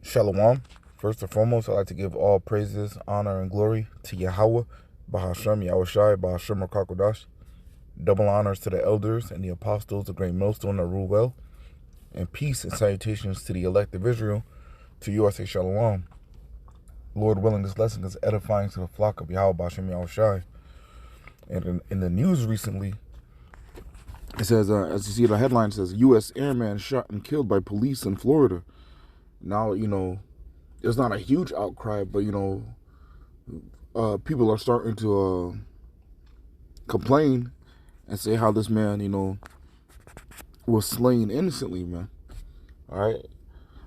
Shalom. First and foremost, I'd like to give all praises, honor, and glory to Yahweh, Bahashem, Yahushai, Bahashem, Rakakodash. Double honors to the elders and the apostles, the great millstone that rule well. And peace and salutations to the elect of Israel. To you I say Shalom. Lord willing, this lesson is edifying to the flock of Yahweh, Bahashem, Yahushai. And in the news recently, it says, as you see, the headline says, U.S. airman shot and killed by police in Florida. Now, there's not a huge outcry, but, people are starting to complain and say how this man, was slain innocently, man. All right?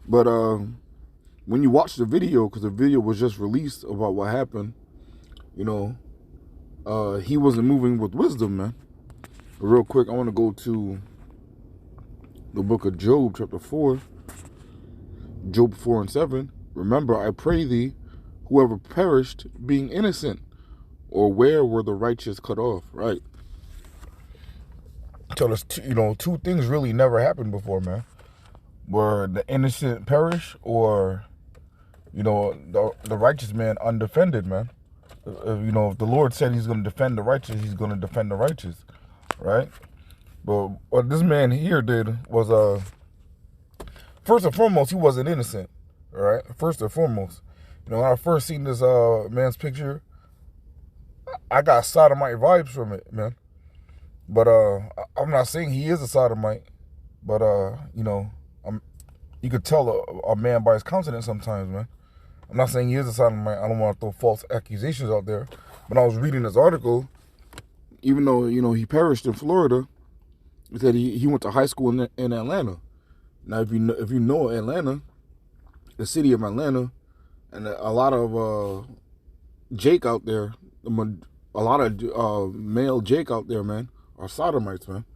But when you watch the video, because the video was just released about what happened, he wasn't moving with wisdom, man. But real quick, I want to go to the book of Job, chapter 4. Job 4 and 7. Remember, I pray thee, whoever perished being innocent, or where were the righteous cut off? Right. So there's two things really never happened before, man. Where the innocent perish, or the righteous man undefended, man. If the Lord said he's going to defend the righteous, he's going to defend the righteous, right? But what this man here did was first and foremost, he wasn't innocent, all right? First and foremost. When I first seen this man's picture, I got sodomite vibes from it, man. But I'm not saying he is a sodomite, but, you could tell a man by his countenance sometimes, man. I'm not saying he is a sodomite. I don't want to throw false accusations out there. But I was reading this article, even though, he perished in Florida, he said he went to high school in Atlanta. Now, if you know Atlanta, the city of Atlanta, and a lot of Jake out there, a lot of male Jake out there, man, are sodomites, man.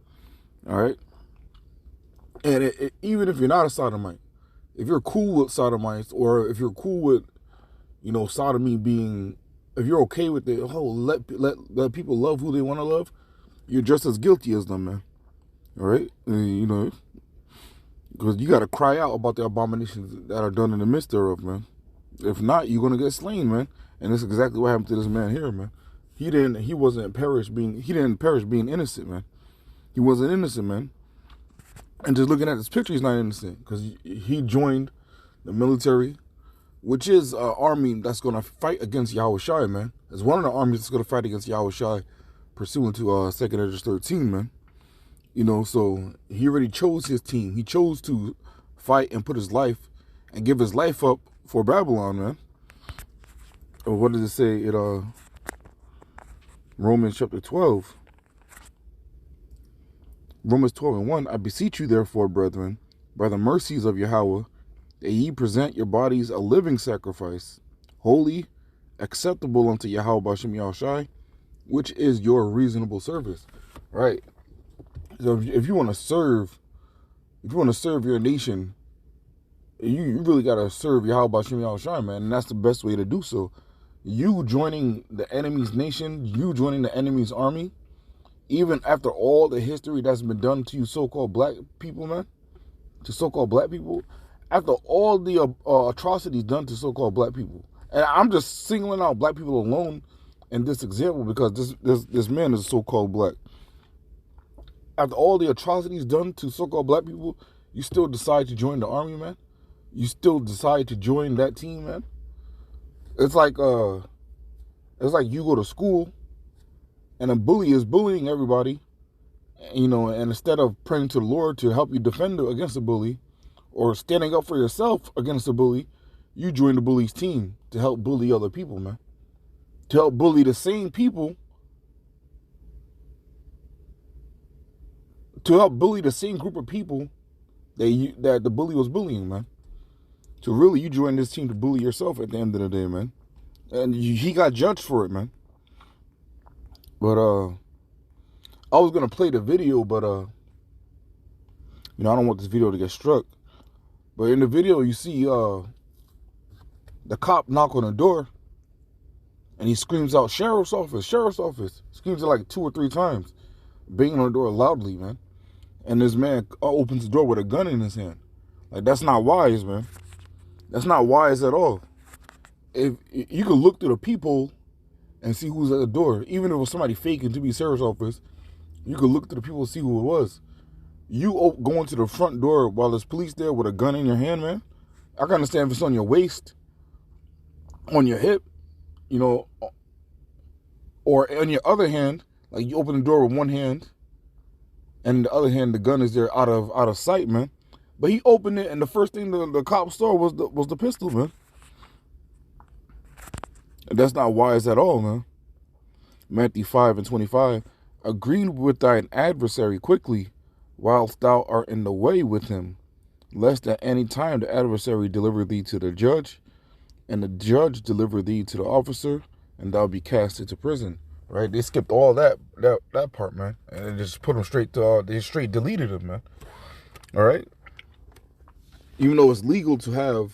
All right? And even if you're not a sodomite, if you're cool with sodomites, or if you're cool with, sodomy being, if you're okay with the whole let people love who they want to love, you're just as guilty as them, man. All right? Because you got to cry out about the abominations that are done in the midst thereof, man. If not, you're going to get slain, man. And that's exactly what happened to this man here, man. He didn't perish being innocent, man. He wasn't innocent, man. And just looking at this picture, he's not innocent. Because he joined the military, which is an army that's going to fight against Yahushai, man. It's one of the armies that's going to fight against Yahushai, pursuant to 2nd Edges 13, man. So he already chose his team. He chose to fight and put his life and give his life up for Babylon, man. Or what does it say in Romans chapter 12? Romans 12 and 1, I beseech you therefore, brethren, by the mercies of Yahweh, that ye present your bodies a living sacrifice, holy, acceptable unto Yahweh Bashem Yahushai, which is your reasonable service. Right? So if you want to serve your nation, you really got to serve Yahweh Bashem Yahushai, man. And that's the best way to do so. You joining the enemy's nation, you joining the enemy's army, even after all the history that's been done to you so-called black people, man, to so-called black people, after all the atrocities done to so-called black people. And I'm just singling out black people alone in this example because this man is so-called black. After all the atrocities done to so-called black people, you still decide to join the army, man? You still decide to join that team, man? It's like you go to school and a bully is bullying everybody, and instead of praying to the Lord to help you defend against the bully or standing up for yourself against the bully, you join the bully's team to help bully other people, man. To help bully the same people, to help bully the same group of people that the bully was bullying, man. So really, you joined this team to bully yourself at the end of the day, man. And he got judged for it, man. But I was gonna play the video, but I don't want this video to get struck. But in the video, you see the cop knock on the door, and he screams out, "Sheriff's office, sheriff's office." Screams it like 2 or 3 times, banging on the door loudly, man. And this man opens the door with a gun in his hand. Like, that's not wise, man. That's not wise at all. If you could look through the people and see who's at the door, even if it was somebody faking to be sheriff's office, you could look through the people and see who it was. You going to the front door while there's police there with a gun in your hand, man. I can understand if it's on your waist, on your hip, you know, or on your other hand, like you open the door with one hand, and in the other hand the gun is there out of sight, man. But he opened it, and the first thing the cops saw was the pistol, man. And that's not wise at all, man. Matthew 5:25, agree with thine adversary quickly, whilst thou art in the way with him, lest at any time the adversary deliver thee to the judge, and the judge deliver thee to the officer, and thou be cast into prison. Right? They skipped all that part, man, and they just put them straight to they straight deleted them, man. All right. Even though it's legal to have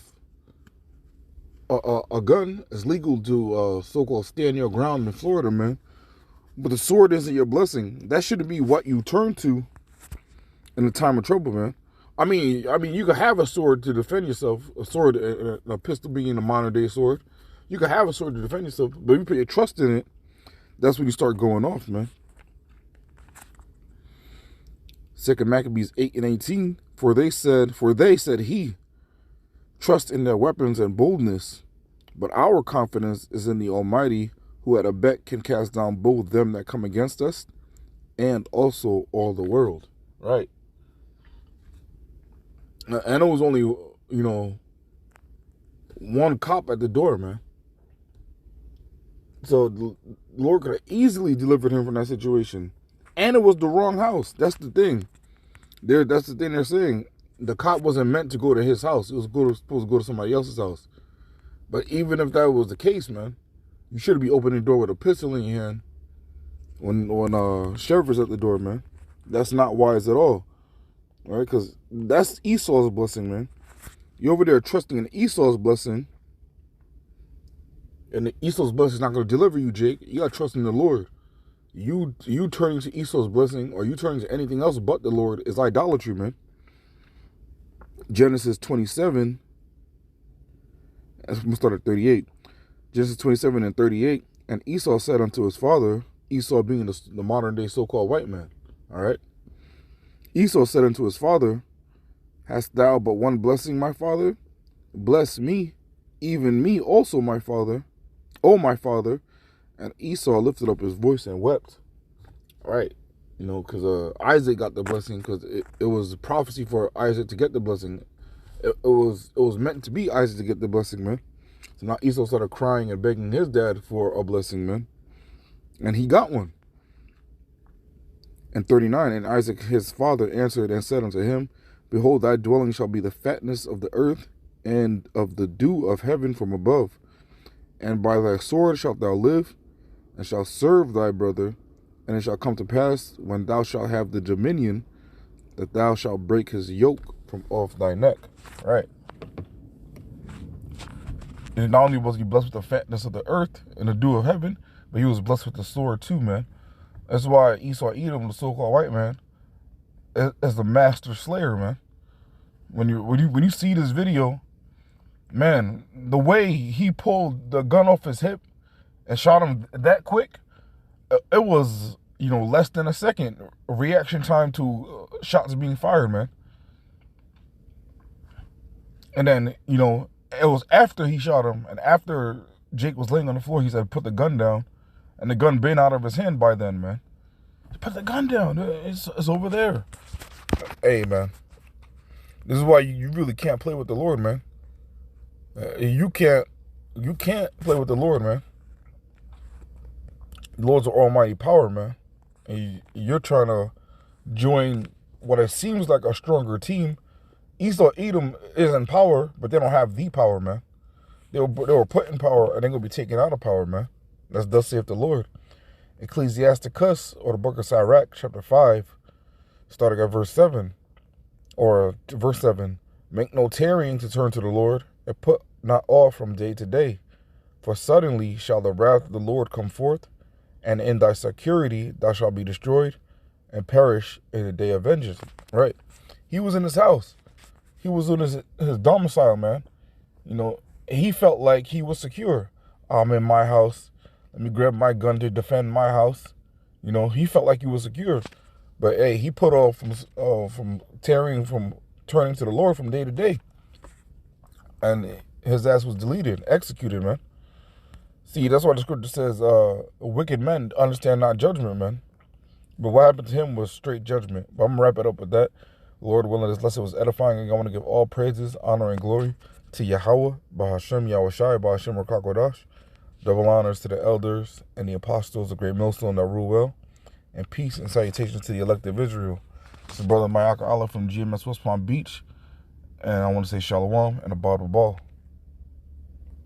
a gun, it's legal to so-called stand your ground in Florida, man. But the sword isn't your blessing. That shouldn't be what you turn to in the time of trouble, man. I mean, you could have a sword to defend yourself, a sword, a pistol being a modern day sword. You could have a sword to defend yourself, but if you put your trust in it, that's when you start going off, man. 2 Maccabees 8:18, for they said he, trust in their weapons and boldness, but our confidence is in the Almighty, who at a beck can cast down both them that come against us, and also all the world. Right. And it was only, one cop at the door, man. So the Lord could have easily delivered him from that situation. And it was the wrong house. That's the thing. That's the thing they're saying. The cop wasn't meant to go to his house. It was supposed to go to somebody else's house. But even if that was the case, man, you shouldn't be opening the door with a pistol in your hand when sheriff is at the door, man. That's not wise at all. All right? Because that's Esau's blessing, man. You're over there trusting in Esau's blessing, and the Esau's blessing is not going to deliver you, Jake. You got to trust in the Lord. You turning to Esau's blessing or you turning to anything else but the Lord is idolatry, man. Genesis 27, I'm going to start at 38. Genesis 27:38, and Esau said unto his father, Esau being the modern day so-called white man, all right? Esau said unto his father, hast thou but one blessing, my father? Bless me, even me also, my father. O my father. And Esau lifted up his voice and wept. All right. Because Isaac got the blessing, because it was a prophecy for Isaac to get the blessing. It was meant to be Isaac to get the blessing, man. So now Esau started crying and begging his dad for a blessing, man. And he got one. And 39, and Isaac his father answered and said unto him, behold, thy dwelling shall be the fatness of the earth, and of the dew of heaven from above. And by thy sword shalt thou live, and shalt serve thy brother. And it shall come to pass, when thou shalt have the dominion, that thou shalt break his yoke from off thy neck. Right. And not only was he blessed with the fatness of the earth and the dew of heaven, but he was blessed with the sword too, man. That's why Esau Edom, the so-called white man, is the master slayer, man. When you see this video, man, the way he pulled the gun off his hip and shot him that quick, it was, less than a second reaction time to shots being fired, man. And then, it was after he shot him, and after Jake was laying on the floor, he said, put the gun down. And the gun been out of his hand by then, man. Put the gun down. It's over there. Hey, man. This is why you really can't play with the Lord, man. You can't play with the Lord, man. The Lord's an almighty power, man. And you're trying to join what it seems like a stronger team. Esau Edom is in power, but they don't have the power, man. They were put in power, and they're going to be taken out of power, man. That's thus saith the Lord. Ecclesiasticus, or the book of Sirach, chapter 5, starting at verse 7. Or verse 7. Make no tarrying to turn to the Lord, and put not off from day to day. For suddenly shall the wrath of the Lord come forth, and in thy security thou shalt be destroyed, and perish in the day of vengeance. Right? He was in his house. He was in his domicile, man. You know, he felt like he was secure. I'm in my house. Let me grab my gun to defend my house. You know, he felt like he was secure. But hey, he put off from turning to the Lord from day to day. And his ass was deleted, executed, man. See, that's why the scripture says, wicked men understand not judgment, man. But what happened to him was straight judgment. But I'm going to wrap it up with that. Lord willing, this lesson was edifying, and I want to give all praises, honor, and glory to Yahweh, Bahashem, Yahushai, Bahashem, Rakakodash. Double honors to the elders and the apostles, the great millstone that rule well. And peace and salutations to the elect of Israel. This is Brother Mayaka Allah from GMS West Palm Beach. And I want to say shalom and a bottle ball.